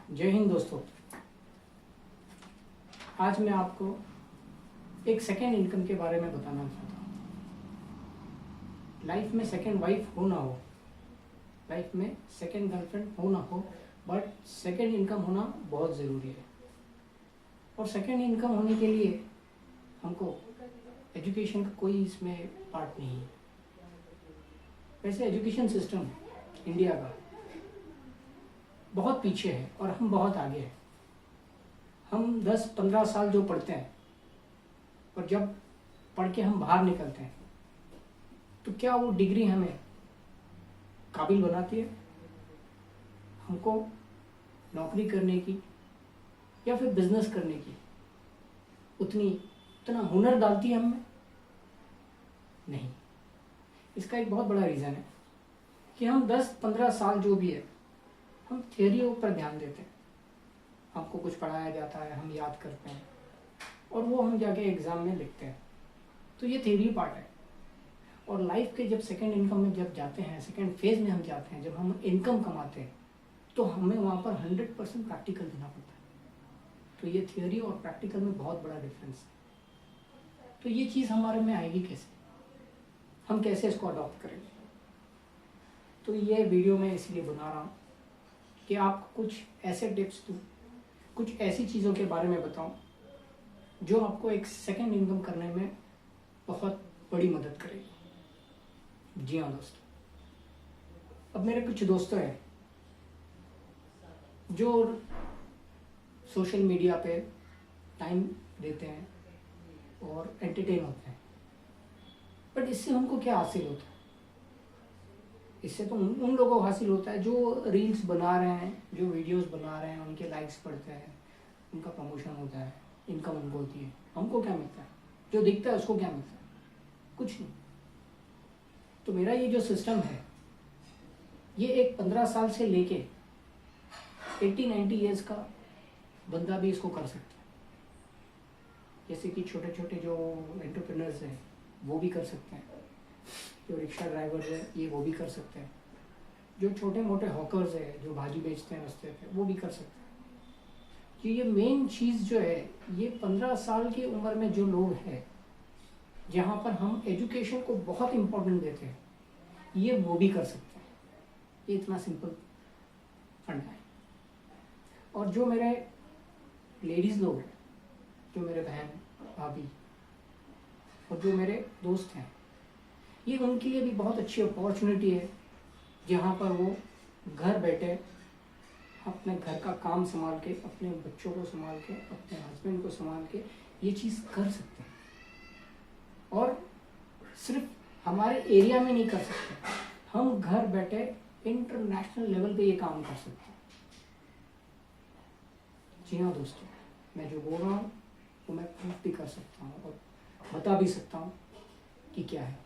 जय हिंद दोस्तों। आज मैं आपको एक सेकेंड इनकम के बारे में बताना चाहता हूँ। लाइफ में सेकेंड वाइफ हो ना हो, लाइफ में सेकेंड गर्लफ्रेंड हो ना हो, बट सेकेंड इनकम होना बहुत ज़रूरी है। और सेकेंड इनकम होने के लिए हमको एजुकेशन का कोई इसमें पार्ट नहीं है। वैसे एजुकेशन सिस्टम इंडिया का बहुत पीछे है और हम बहुत आगे हैं। हम 10-15 साल जो पढ़ते हैं और जब पढ़ के हम बाहर निकलते हैं तो क्या वो डिग्री हमें काबिल बनाती है हमको नौकरी करने की या फिर बिजनेस करने की? उतना हुनर डालती है हमें? नहीं। इसका एक बहुत बड़ा रीज़न है कि हम 10-15 साल जो भी है हम थियोरी पर ध्यान देते हैं। हमको कुछ पढ़ाया जाता है, हम याद करते हैं और वो हम जाके एग्ज़ाम में लिखते हैं। तो ये थियोरी पार्ट है। और लाइफ के जब सेकंड इनकम में जब जाते हैं, सेकंड फेज में हम जाते हैं, जब हम इनकम कमाते हैं तो हमें वहाँ पर 100% प्रैक्टिकल देना पड़ता है। तो ये थियोरी और प्रैक्टिकल में बहुत बड़ा डिफरेंस है। तो ये चीज़ हमारे में आएगी कैसे, हम कैसे इसको अडॉप्ट करेंगे? तो ये वीडियो मैं इसलिए बना रहा हूँ कि आपको कुछ ऐसे टिप्स दूँ, कुछ ऐसी चीज़ों के बारे में बताऊँ जो आपको एक सेकंड इनकम करने में बहुत बड़ी मदद करेगी। जी हाँ दोस्तों, अब मेरे कुछ दोस्त हैं जो सोशल मीडिया पे टाइम देते हैं और एंटरटेन होते हैं, बट इससे उनको क्या हासिल होता है? इससे तो उन लोगों को हासिल होता है जो रील्स बना रहे हैं, जो वीडियोस बना रहे हैं, उनके लाइक्स बढ़ते हैं, उनका प्रमोशन होता है, इनकम उनको होती है। हमको क्या मिलता है? जो दिखता है उसको क्या मिलता है? कुछ नहीं। तो मेरा ये जो सिस्टम है ये एक 15 साल से लेके 80-90 ईयर्स का बंदा भी इसको कर सकता है। जैसे कि छोटे छोटे जो एंटरप्रेन्योर्स हैं वो भी कर सकते हैं, जो रिक्शा ड्राइवर है ये वो भी कर सकते हैं, जो छोटे मोटे हॉकर्स है जो भाजी बेचते हैं रास्ते पे वो भी कर सकते हैं। कि ये मेन चीज़ जो है ये 15 साल की उम्र में जो लोग हैं जहाँ पर हम एजुकेशन को बहुत इम्पोर्टेंट देते हैं, ये वो भी कर सकते हैं। ये इतना सिंपल फंडा है। और जो मेरे लेडीज़ लोग हैं, जो मेरे बहन भाभी और जो मेरे दोस्त हैं, ये उनके लिए भी बहुत अच्छी अपॉर्चुनिटी है जहाँ पर वो घर बैठे अपने घर का काम संभाल के, अपने बच्चों को संभाल के, अपने हस्बैंड को संभाल के ये चीज़ कर सकते हैं। और सिर्फ हमारे एरिया में नहीं कर सकते, हम घर बैठे इंटरनेशनल लेवल पे ये काम कर सकते हैं। जी हाँ दोस्तों, मैं जो बोल रहा हूँ वो मैं प्रूफ भी कर सकता हूँ और बता भी सकता हूँ कि क्या है।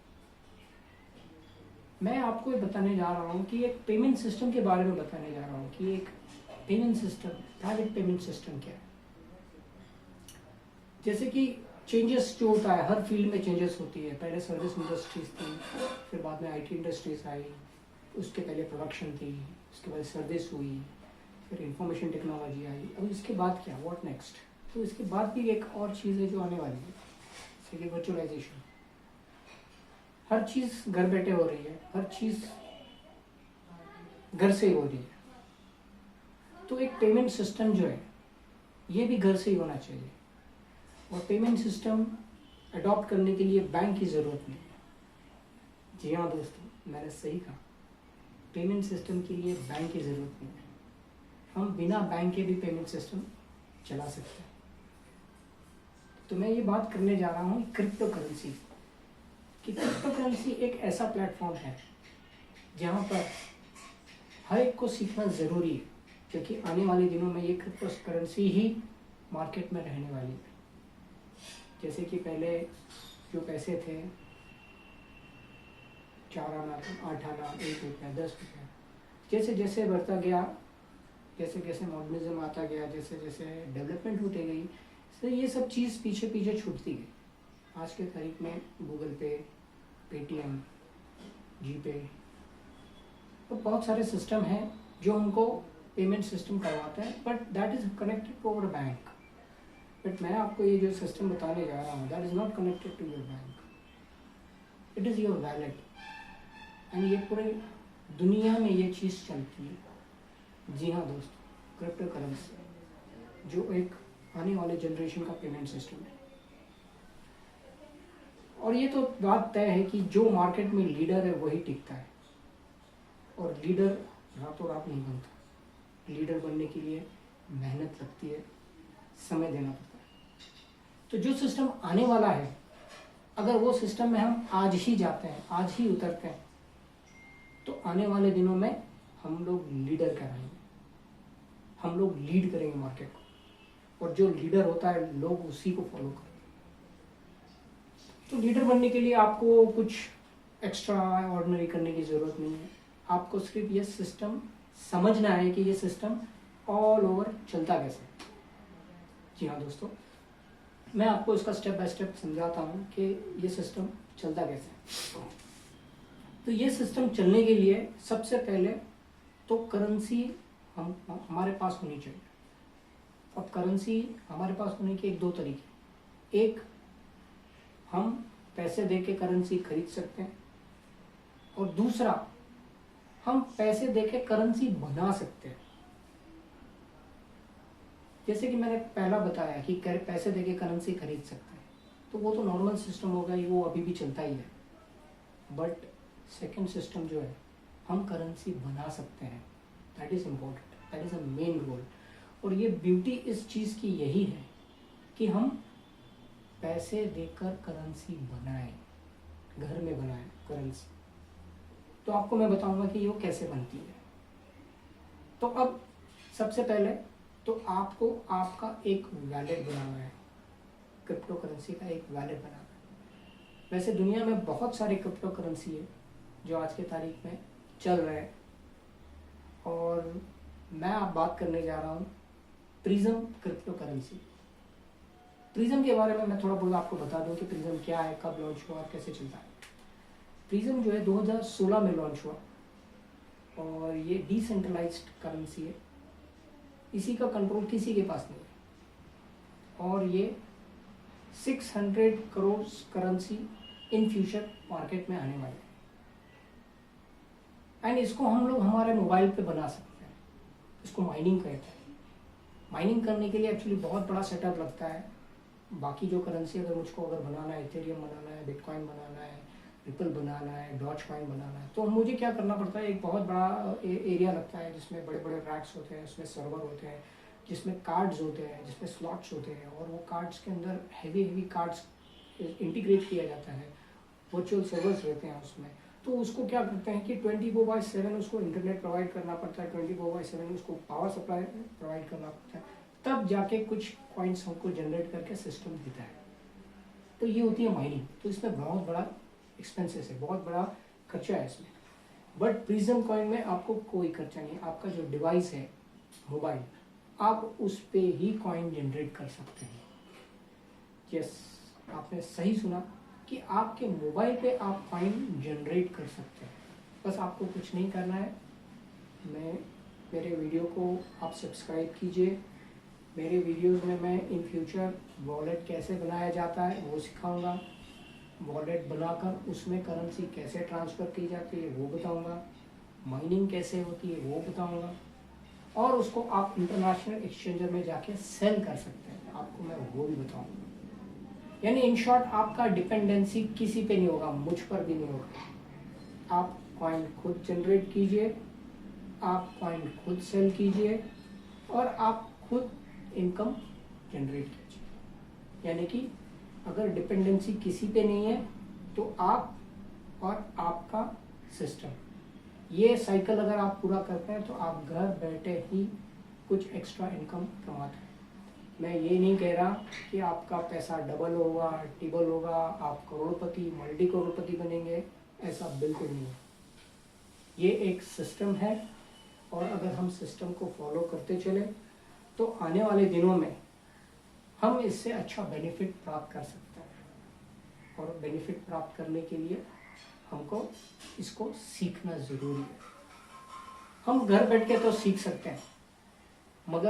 मैं आपको ये बताने जा रहा हूँ कि एक पेमेंट सिस्टम के बारे में बताने जा रहा हूँ कि एक payment system, private payment system क्या है। जैसे कि चेंजेस जो होता है, हर फील्ड में चेंजेस होती है। पहले सर्विस इंडस्ट्रीज थी, फिर बाद में आईटी इंडस्ट्रीज आई, उसके पहले प्रोडक्शन थी, उसके बाद सर्विस हुई, फिर इंफॉर्मेशन टेक्नोलॉजी आई। अब इसके बाद क्या, व्हाट नेक्स्ट? तो इसके बाद भी एक और चीज़ है जो आने वाली है, जैसे कि वर्चुअलाइजेशन। हर चीज़ घर बैठे हो रही है, हर चीज़ घर से ही हो रही है। तो एक पेमेंट सिस्टम जो है ये भी घर से ही होना चाहिए। और पेमेंट सिस्टम अडॉप्ट करने के लिए बैंक की ज़रूरत नहीं है। जी हाँ दोस्तों, मैंने सही कहा, पेमेंट सिस्टम के लिए बैंक की ज़रूरत नहीं है। हम बिना बैंक के भी पेमेंट सिस्टम चला सकते हैं। तो मैं ये बात करने जा रहा हूँ क्रिप्टो करेंसी कि क्रिप्टो करेंसी एक ऐसा प्लेटफॉर्म है जहाँ पर हर एक को सीखना ज़रूरी है, क्योंकि आने वाले दिनों में ये क्रिप्टो करेंसी ही मार्केट में रहने वाली है। जैसे कि पहले जो पैसे थे 4 आना, 8 आना, 1 रुपया, 10 रुपया, जैसे जैसे बढ़ता गया, जैसे जैसे मॉडर्निज्म आता गया, जैसे जैसे डेवलपमेंट होती गई, तो ये सब चीज़ पीछे पीछे छूटती गई। आज के तारीख में गूगल पे, पेटीएम, जीपे और बहुत सारे सिस्टम हैं जो हमको पेमेंट सिस्टम करवाते हैं, but that is connected to our bank. But मैं आपको ये जो सिस्टम बताने जा रहा हूँ, that is not connected to your bank, it is your wallet. And ये पूरे दुनिया में ये चीज़ चलती है। जी हाँ दोस्तों, क्रिप्टो करेंसी जो एक आने वाले जनरेशन का पेमेंट सिस्टम है। और ये तो बात तय है कि जो मार्केट में लीडर है वही टिकता है, और लीडर रातों रात नहीं बनता। लीडर बनने के लिए मेहनत लगती है, समय देना पड़ता है। तो जो सिस्टम आने वाला है, अगर वो सिस्टम में हम आज ही जाते हैं, आज ही उतरते हैं, तो आने वाले दिनों में हम लोग लीडर कहलाएंगे, हम लोग लीड करेंगे मार्केट को, और जो लीडर होता है लोग उसी को फॉलो करेंगे। तो लीडर बनने के लिए आपको कुछ एक्स्ट्रा ऑर्डिनरी करने की ज़रूरत नहीं है। आपको सिर्फ ये सिस्टम समझना है कि ये सिस्टम ऑल ओवर चलता कैसे। जी हाँ दोस्तों, मैं आपको इसका स्टेप बाय स्टेप समझाता हूँ कि ये सिस्टम चलता कैसे। तो ये सिस्टम चलने के लिए सबसे पहले तो करेंसी हमारे पास होनी चाहिए। अब करेंसी हमारे पास होने के एक दो तरीके, एक हम पैसे दे के करेंसी खरीद सकते हैं, और दूसरा हम पैसे दे के करेंसी बना सकते हैं। जैसे कि मैंने पहला बताया कि पैसे दे के करेंसी खरीद सकते हैं, तो वो तो नॉर्मल सिस्टम होगा, वो अभी भी चलता ही है। बट सेकेंड सिस्टम जो है, हम करेंसी बना सकते हैं, that is important, that is a main goal. और ये ब्यूटी इस चीज़ की यही है कि हम पैसे देकर करेंसी बनाएं, घर में बनाएं करेंसी। तो आपको मैं बताऊंगा कि वो कैसे बनती है। तो अब सबसे पहले तो आपको आपका एक वैलेट बनाना है, क्रिप्टो करेंसी का एक वैलेट बनाना है। वैसे दुनिया में बहुत सारे क्रिप्टो करेंसी है जो आज के तारीख में चल रहे हैं, और मैं आप बात करने जा रहा हूँ प्रिज्म क्रिप्टो करेंसी। प्रिज्म के बारे में मैं थोड़ा बहुत आपको बता दूं कि प्रिज्म क्या है, कब लॉन्च हुआ और कैसे चलता है। प्रिज्म जो है 2016 में लॉन्च हुआ, और ये डिसेंट्रलाइज्ड करेंसी है, इसी का कंट्रोल किसी के पास नहीं है, और ये 600 crore currency in future market में आने वाले हैं। एंड इसको हम लोग हमारे मोबाइल पे बना सकते हैं। इसको माइनिंग कहते हैं। माइनिंग करने के लिए एक्चुअली बहुत बड़ा सेटअप लगता है। बाकी जो करेंसी अगर मुझको बनाना है, इथेरियम बनाना है, बिटकॉइन बनाना है, रिपल बनाना है, डॉज कॉइन बनाना है, तो मुझे क्या करना पड़ता है, एक बहुत बड़ा एरिया लगता है जिसमें बड़े बड़े रैक्स होते हैं, उसमें सर्वर होते हैं, जिसमें कार्ड्स होते हैं, जिसमें स्लॉट्स होते हैं, और वो कार्ड्स के अंदर हैवी कार्ड्स इंटीग्रेट किया जाता है, वर्चुअल सर्वर्स रहते हैं उसमें। तो उसको क्या करते हैं कि 24/7 उसको इंटरनेट प्रोवाइड करना पड़ता है, 24/7 उसको पावर सप्लाई प्रोवाइड करना पड़ता है, तब जाके कुछ कॉइन्स हमको जनरेट करके सिस्टम देता है। तो ये होती है माइनिंग। तो इसमें बहुत बड़ा एक्सपेंसेस है, बहुत बड़ा खर्चा है इसमें। बट प्रिज्म कॉइन में आपको कोई खर्चा नहीं। आपका जो डिवाइस है मोबाइल, आप उस पे ही कॉइन जनरेट कर सकते हैं। यस, आपने सही सुना कि आपके मोबाइल पे आप कॉइन जनरेट कर सकते हैं। बस आपको कुछ नहीं करना है। मेरे वीडियो को आप सब्सक्राइब कीजिए। मेरे वीडियोस में मैं इन फ्यूचर वॉलेट कैसे बनाया जाता है वो सिखाऊंगा। वॉलेट बनाकर उसमें करेंसी कैसे ट्रांसफ़र की जाती है वो बताऊंगा। माइनिंग कैसे होती है वो बताऊंगा, और उसको आप इंटरनेशनल एक्सचेंजर में जाके सेल कर सकते हैं, आपको मैं वो भी बताऊंगा। यानी इन शॉर्ट आपका डिपेंडेंसी किसी पे नहीं होगा, मुझ पर भी नहीं होगा। आप कॉइन खुद जनरेट कीजिए, आप कॉइन खुद सेल कीजिए, और आप खुद इनकम जनरेट कीजिए। यानी कि अगर डिपेंडेंसी किसी पे नहीं है तो आप और आपका सिस्टम, ये साइकिल अगर आप पूरा करते हैं तो आप घर बैठे ही कुछ एक्स्ट्रा इनकम कमाते हैं। मैं ये नहीं कह रहा कि आपका पैसा डबल होगा, ट्रिपल होगा, आप करोड़पति, मल्टी करोड़पति बनेंगे, ऐसा बिल्कुल नहीं है। ये एक सिस्टम है, और अगर हम सिस्टम को फॉलो करते चले तो आने वाले दिनों में हम इससे अच्छा बेनिफिट प्राप्त कर सकते हैं। और बेनिफिट प्राप्त करने के लिए हमको इसको सीखना ज़रूरी है। हम घर बैठ के तो सीख सकते हैं,